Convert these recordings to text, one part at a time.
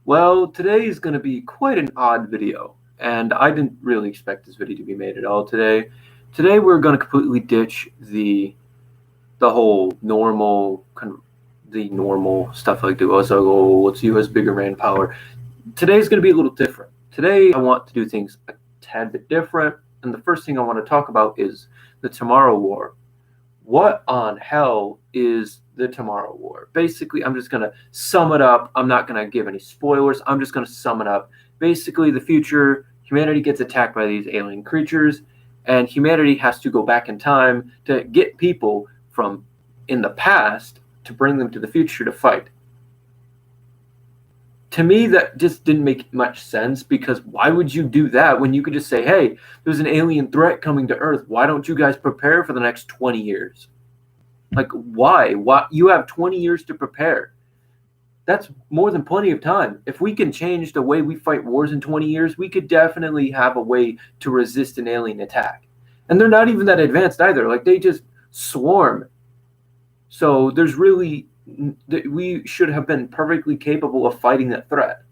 Well, today is going to be quite an odd video, and I didn't really expect this video to be made at all today. Today we're going to completely ditch the whole the normal stuff like do us oh let's use bigger manpower. Today's going to be a little different. Today I want to do things a tad bit different, and the first thing I want to talk about is the Tommorow War. What on hell is the Tommorow War? Basically, I'm just going to sum it up. I'm not going to give any spoilers. I'm just going to sum it up. Basically, the future, humanity gets attacked by these alien creatures, and humanity has to go back in time to get people from in the past to bring them to the future to fight. To me, that just didn't make much sense, because why would you do that when you could just say, hey, there's an alien threat coming to Earth. Why don't you guys prepare for the next 20 years? Like, why? You have 20 years to prepare. That's more than plenty of time. If we can change the way we fight wars in 20 years, we could definitely have a way to resist an alien attack. And they're not even that advanced either. Like, they just swarm. So we should have been perfectly capable of fighting that threat,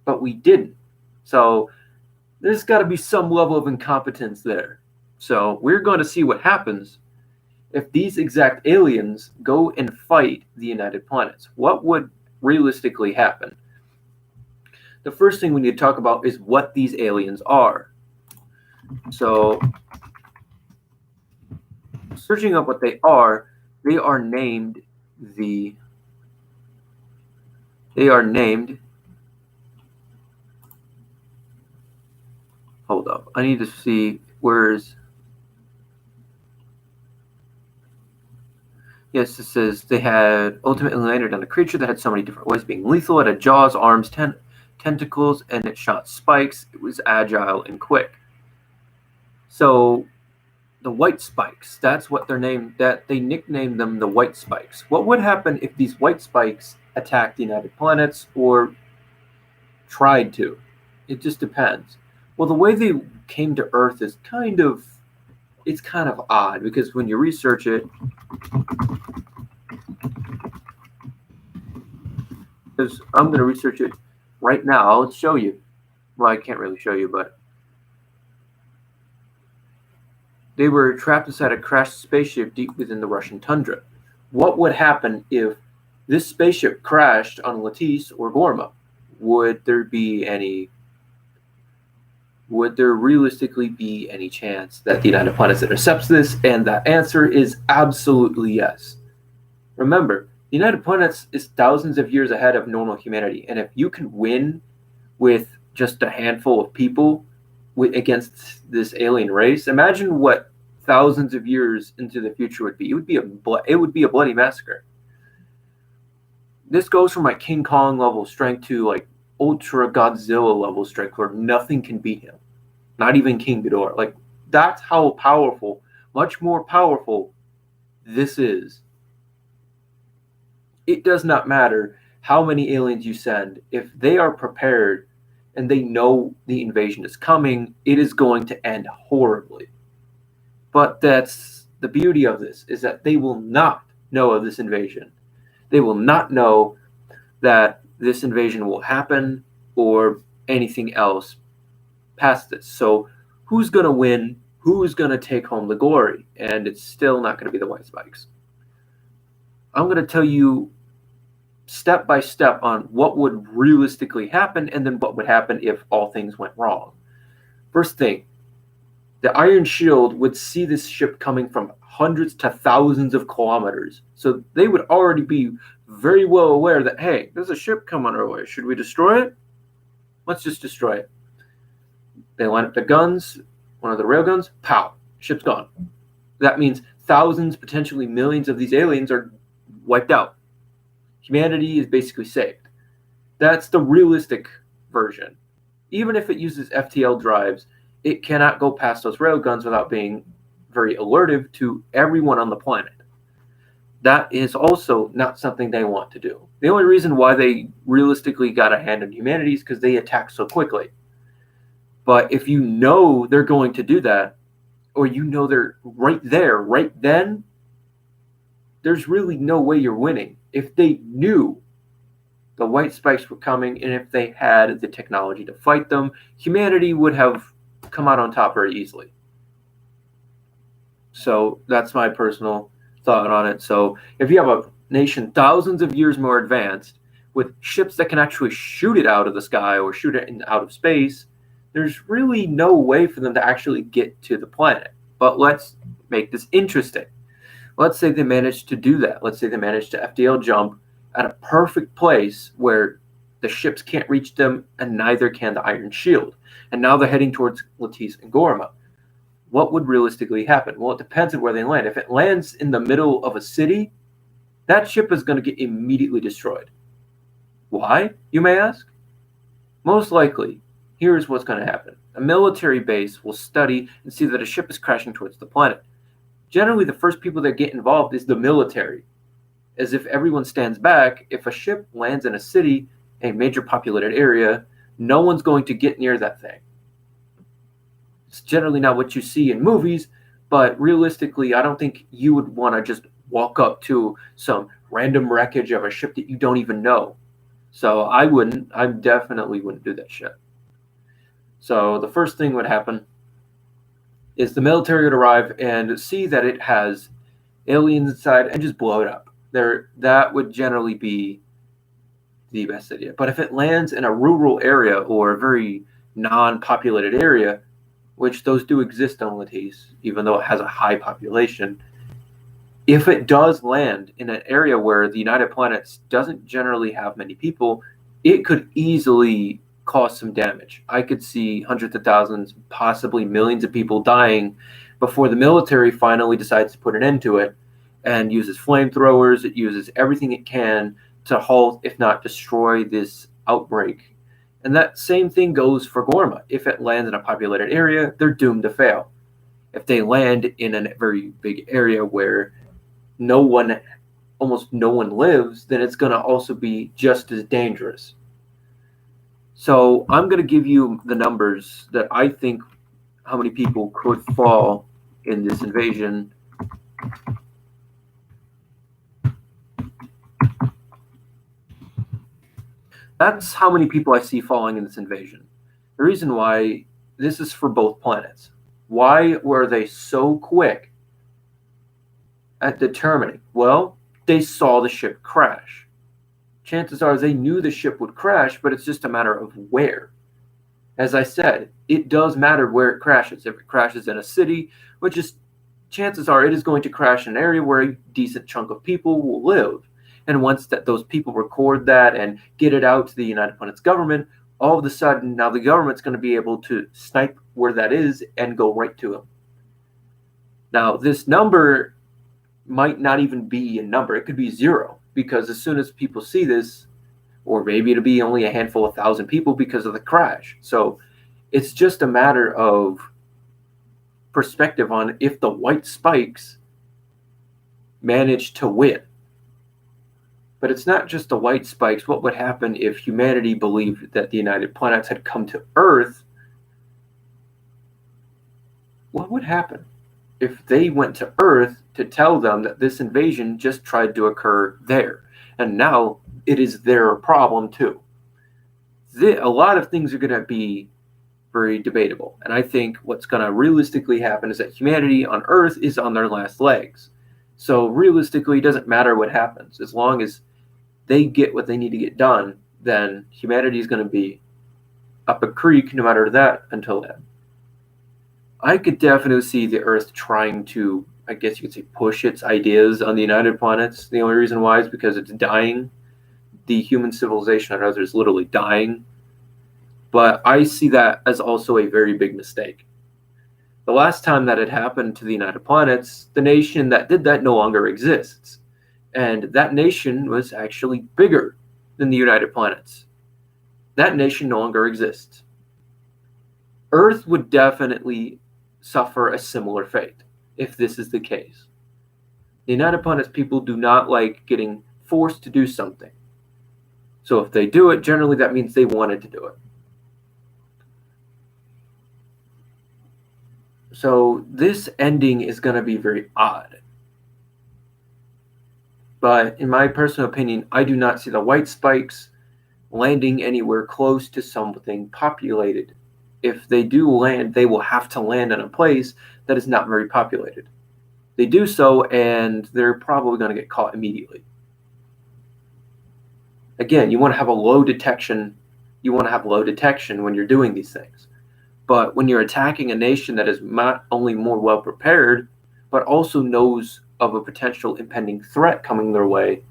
but we didn't. So there's got to be some level of incompetence there. So we're going to see what happens if these exact aliens go and fight the United Planets. What would realistically happen? The first thing we need to talk about is what these aliens are. So searching up what they are named hold up, I need to see where's. Yes, it says they had ultimately landed on a creature that had so many different ways of being lethal. It had jaws, arms, tentacles, and it shot spikes. It was agile and quick. So the white spikes, that's what they're named, that they nicknamed them the white spikes. What would happen if these white spikes attacked the United Planets or tried to? It just depends. Well, the way they came to Earth is kind of odd, because when you research it, because I'm going to research it right now. I'll show you. Well, I can't really show you, but they were trapped inside a crashed spaceship deep within the Russian tundra. What would happen if this spaceship crashed on Latisse or Gorma? Would there realistically be any chance that the United Planets intercepts this? And that answer is absolutely yes. Remember, the United Planets is thousands of years ahead of normal humanity, and if you can win with just a handful of people against this alien race, imagine what thousands of years into the future would be. It would be a bloody massacre. This goes from like King Kong level strength to like Ultra Godzilla level strength, where nothing can beat him, not even King Ghidorah. Like, that's how powerful, much more powerful this is. It does not matter how many aliens you send. If they are prepared and they know the invasion is coming, it is going to end horribly. But that's the beauty of this, is that they will not know of this invasion. They will not know that this invasion will happen or anything else past this. So who's going to win? Who's going to take home the glory? And it's still not going to be the white spikes. I'm going to tell you step by step on what would realistically happen, and then what would happen if all things went wrong. First thing, the Iron Shield would see this ship coming from hundreds to thousands of kilometers. So they would already be very well aware that, hey, there's a ship coming our way. Should we destroy it? Let's just destroy it. They line up the guns, one of the railguns, pow, ship's gone. That means thousands, potentially millions of these aliens are wiped out. Humanity is basically saved. That's the realistic version. Even if it uses FTL drives, it cannot go past those railguns without being very alertive to everyone on the planet. That is also not something they want to do. The only reason why they realistically got a hand on humanity is because they attack so quickly. But if you know they're going to do that, or you know they're right there, right then, there's really no way you're winning. If they knew The white spikes were coming, and if they had the technology to fight them, humanity would have come out on top very easily. So that's my personal thought on it. So if you have a nation thousands of years more advanced with ships that can actually shoot it out of the sky or shoot it out of space, there's really no way for them to actually get to the planet. But let's make this interesting. Let's say they managed to do that. Let's say they managed to FDL jump at a perfect place where the ships can't reach them and neither can the Iron Shield. And now they're heading towards Latisse and Gorma. What would realistically happen? Well, it depends on where they land. If it lands in the middle of a city, that ship is going to get immediately destroyed. Why, you may ask? Most likely, here's what's going to happen. A military base will study and see that a ship is crashing towards the planet. Generally, the first people that get involved is the military. As if everyone stands back, if a ship lands in a city, a major populated area, no one's going to get near that thing. It's generally not what you see in movies, but realistically, I don't think you would want to just walk up to some random wreckage of a ship that you don't even know. So I definitely wouldn't do that shit. So the first thing would happen is the military would arrive and see that it has aliens inside and just blow it up. That would generally be the best idea. But if it lands in a rural area or a very non-populated area, which those do exist on Latisse, even though it has a high population, if it does land in an area where the United Planets doesn't generally have many people, it could easily cause some damage. I could see hundreds of thousands, possibly millions of people dying before the military finally decides to put an end to it and uses flamethrowers. It uses everything it can to halt, if not destroy, this outbreak. And that same thing goes for Gorma. If it lands in a populated area, they're doomed to fail. If they land in a very big area where almost no one lives, then it's going to also be just as dangerous. So I'm going to give you the numbers that I think how many people could fall in this invasion. That's how many people I see falling in this invasion. The reason why this is for both planets. Why were they so quick at determining? Well, they saw the ship crash. Chances are they knew the ship would crash, but it's just a matter of where. As I said, it does matter where it crashes. If it crashes in a city, which is chances are it is going to crash in an area where a decent chunk of people will live. And once those people record that and get it out to the United Planets government, all of a sudden now the government's going to be able to snipe where that is and go right to them. Now, this number might not even be a number. It could be zero, because as soon as people see this, or maybe it'll be only a handful of thousand people because of the crash. So it's just a matter of perspective on if the white spikes manage to win. But it's not just the white spikes. What would happen if humanity believed that the United Planets had come to Earth? What would happen if they went to Earth to tell them that this invasion just tried to occur there? And now it is their problem too. A lot of things are going to be very debatable. And I think what's going to realistically happen is that humanity on Earth is on their last legs. So realistically, it doesn't matter what happens. As long as they get what they need to get done, then humanity is going to be up a creek no matter that until then. I could definitely see the Earth trying to, I guess you could say, push its ideas on the United Planets. The only reason why is because it's dying. The human civilization on Earth is literally dying. But I see that as also a very big mistake. The last time that had happened to the United Planets, the nation that did that no longer exists. And that nation was actually bigger than the United Planets. That nation no longer exists. Earth would definitely suffer a similar fate if this is the case. The United Planets people do not like getting forced to do something. So if they do it, generally that means they wanted to do it. So this ending is going to be very odd. But in my personal opinion, I do not see the white spikes landing anywhere close to something populated. If they do land, they will have to land in a place that is not very populated. They do so, and they're probably going to get caught immediately. Again, you want to have a low detection. You want to have low detection when you're doing these things. But when you're attacking a nation that is not only more well prepared, but also knows of a potential impending threat coming their way,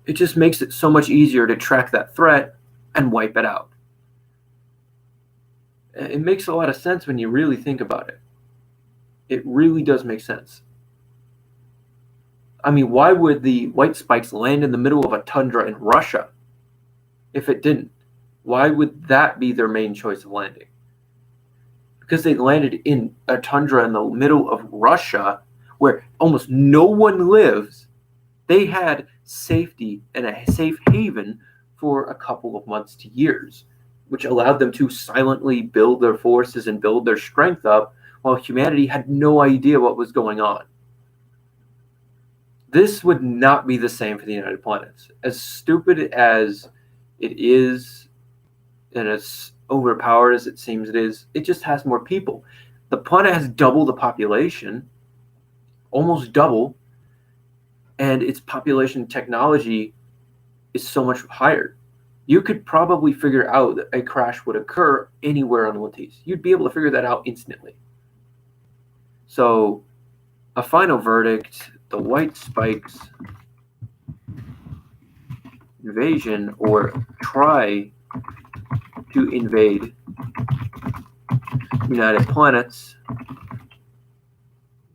it just makes it so much easier to track that threat and wipe it out. It makes a lot of sense when you really think about it. It really does make sense. I mean, why would the white spikes land in the middle of a tundra in Russia if it didn't? Why would that be their main choice of landing? Because they landed in a tundra in the middle of Russia where almost no one lives. They had safety and a safe haven for a couple of months to years, which allowed them to silently build their forces and build their strength up while humanity had no idea what was going on. This would not be the same for the United Planets. As stupid as it is, and as overpowered as it seems it just has more people. The planet has double the population, almost double, and its population technology is so much higher. You could probably figure out that a crash would occur anywhere on Lattice. You'd be able to figure that out instantly. So, a final verdict, the white spikes invasion or try to invade United Planets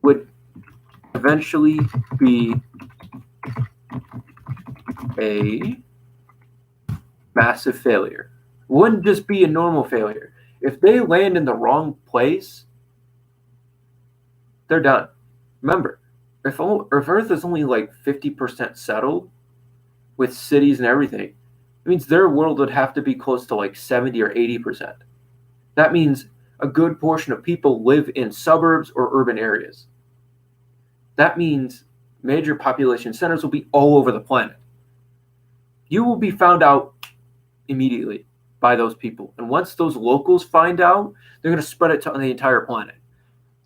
would eventually be a massive failure. Wouldn't just be a normal failure. If they land in the wrong place, they're done. Remember, if Earth is only like 50% settled with cities and everything, it means their world would have to be close to like 70 or 80%. That means a good portion of people live in suburbs or urban areas. That means major population centers will be all over the planet. You will be found out immediately by those people. And once those locals find out, they're going to spread it to the entire planet.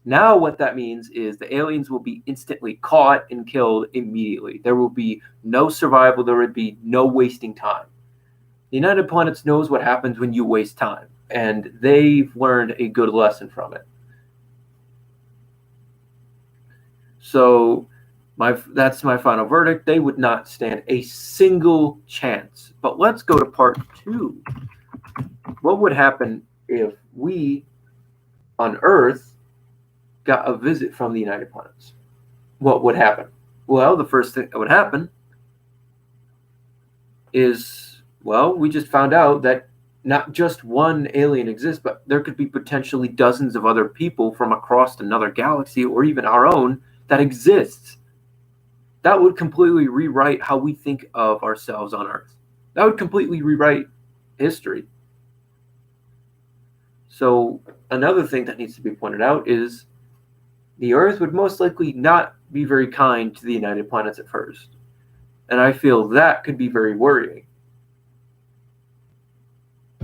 Now what that means is the aliens will be instantly caught and killed immediately. There will be no survival. There would be no wasting time. The United Planets knows what happens when you waste time, and they've learned a good lesson from it. So that's my final verdict. They would not stand a single chance. But let's go to part 2. What would happen if we on Earth got a visit from the United Planets? What would happen? Well, the first thing that would happen is, well, we just found out that not just one alien exists, but there could be potentially dozens of other people from across another galaxy or even our own that exists. That would completely rewrite how we think of ourselves on Earth. That would completely rewrite history. So another thing that needs to be pointed out is the Earth would most likely not be very kind to the United Planets at first. And I feel that could be very worrying.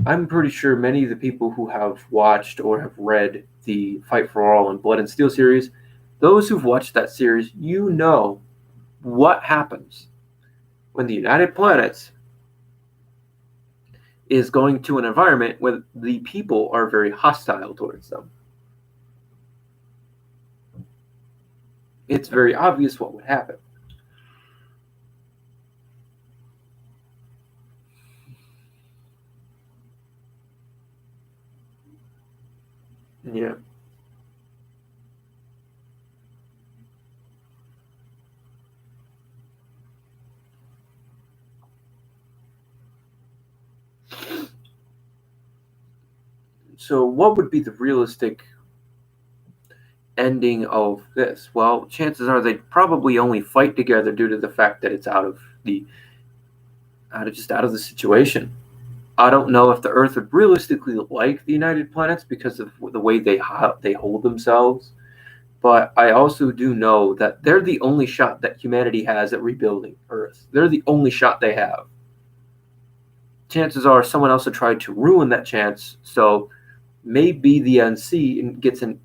I'm pretty sure many of the people who have watched or have read the Fight for All and Blood and Steel series, those who've watched that series, you know what happens when the United Planets is going to an environment where the people are very hostile towards them. It's very obvious what would happen. Yeah. So what would be the realistic ending of this? Well, chances are they'd probably only fight together due to the fact that it's out of the situation. I don't know if the Earth would realistically like the United Planets because of the way they hold themselves. But I also do know that they're the only shot that humanity has at rebuilding Earth. They're the only shot they have. chances are someone else will try to ruin that chance. So maybe the NC gets in,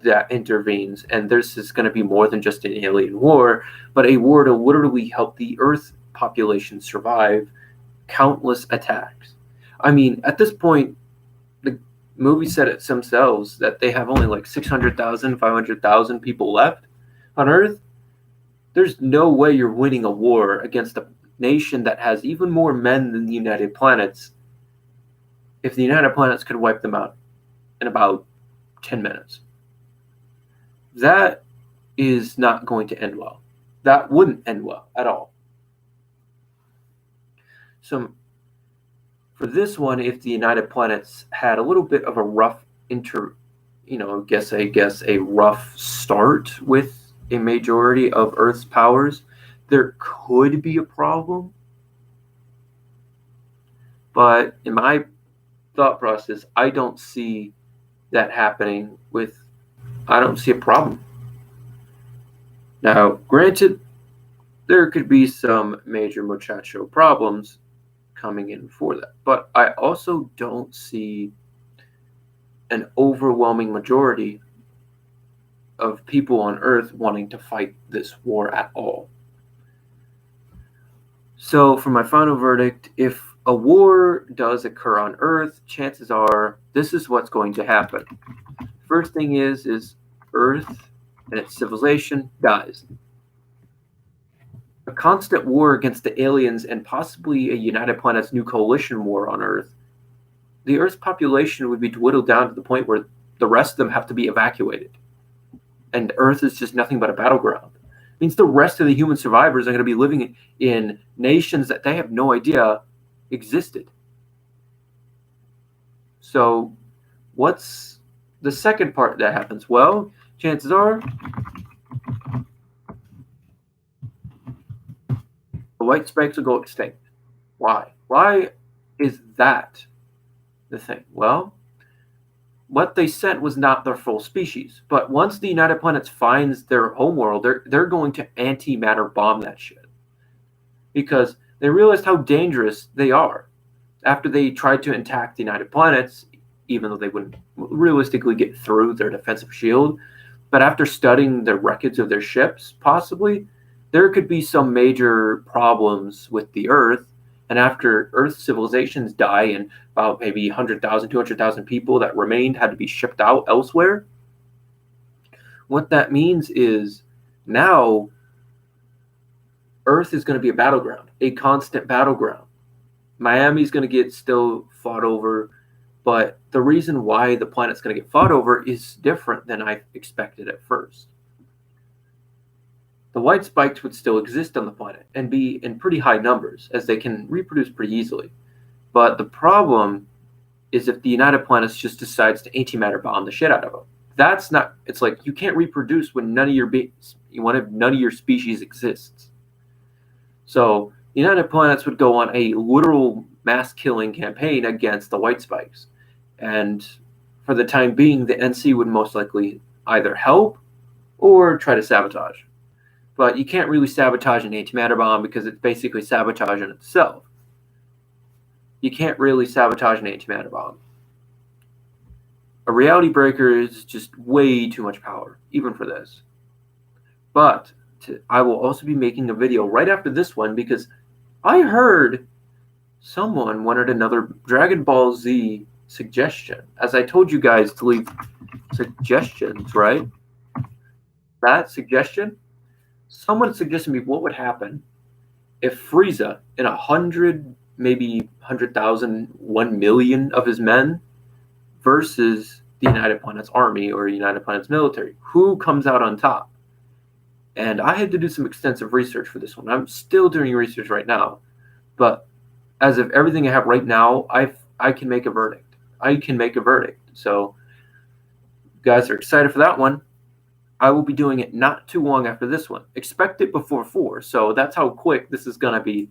that intervenes, and this is going to be more than just an alien war, but a war to literally help the Earth population survive countless attacks. I mean, at this point, the movie said it themselves that they have only like 600,000, 500,000 people left on Earth. There's no way you're winning a war against a nation that has even more men than the United Planets if the United Planets could wipe them out in about 10 minutes. That is not going to end well. That wouldn't end well at all. So for this one, if the United Planets had a little bit of a rough I guess a rough start with a majority of Earth's powers, there could be a problem. But in my thought process, I don't see that happening I don't see a problem. Now, granted, there could be some major muchacho problems coming in for that, but I also don't see an overwhelming majority of people on Earth wanting to fight this war at all. So for my final verdict, if a war does occur on Earth, chances are this is what's going to happen. First thing is Earth and its civilization dies. A constant war against the aliens and possibly a United Planets new coalition war on Earth, the Earth's population would be dwindled down to the point where the rest of them have to be evacuated. And Earth is just nothing but a battleground. It means the rest of the human survivors are going to be living in nations that they have no idea existed. So what's the second part that happens? Well, chances are the white spikes will go extinct. Why? Why is that the thing? Well, what they sent was not their full species. But once the United Planets finds their homeworld, they're going to antimatter bomb that shit. Because they realized how dangerous they are. After they tried to attack the United Planets, even though they wouldn't realistically get through their defensive shield, but after studying the wreckage of their ships, possibly, there could be some major problems with the Earth. And after Earth civilizations die and about maybe 100,000, 200,000 people that remained had to be shipped out elsewhere, what that means is now Earth is going to be a battleground, a constant battleground. Miami's going to get still fought over, but the reason why the planet's going to get fought over is different than I expected at first. The white spikes would still exist on the planet and be in pretty high numbers, as they can reproduce pretty easily. But the problem is if the United Planets just decides to antimatter bomb the shit out of them. That's not. It's like you can't reproduce when none of your species exists. So the United Planets would go on a literal mass killing campaign against the white spikes, and for the time being, the NC would most likely either help or try to sabotage. But you can't really sabotage an antimatter bomb because it's basically sabotage in itself. You can't really sabotage an antimatter bomb. A reality breaker is just way too much power, even for this. But I will also be making a video right after this one because I heard someone wanted another Dragon Ball Z suggestion. As I told you guys to leave suggestions, right? That suggestion? Someone suggested me what would happen if Frieza and 100, maybe 100,000, 1 million of his men versus the United Planets army or United Planets military. Who comes out on top? And I had to do some extensive research for this one. I'm still doing research right now. But as of everything I have right now, I can make a verdict. I can make a verdict. So you guys are excited for that one. I will be doing it not too long after this one. Expect it before 4. So that's how quick this is going to be.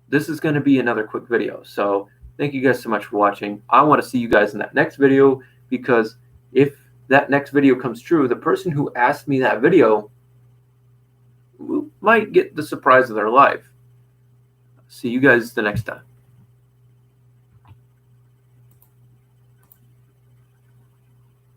This is going to be another quick video. So thank you guys so much for watching. I want to see you guys in that next video because if that next video comes true, the person who asked me that video might get the surprise of their life. See you guys the next time.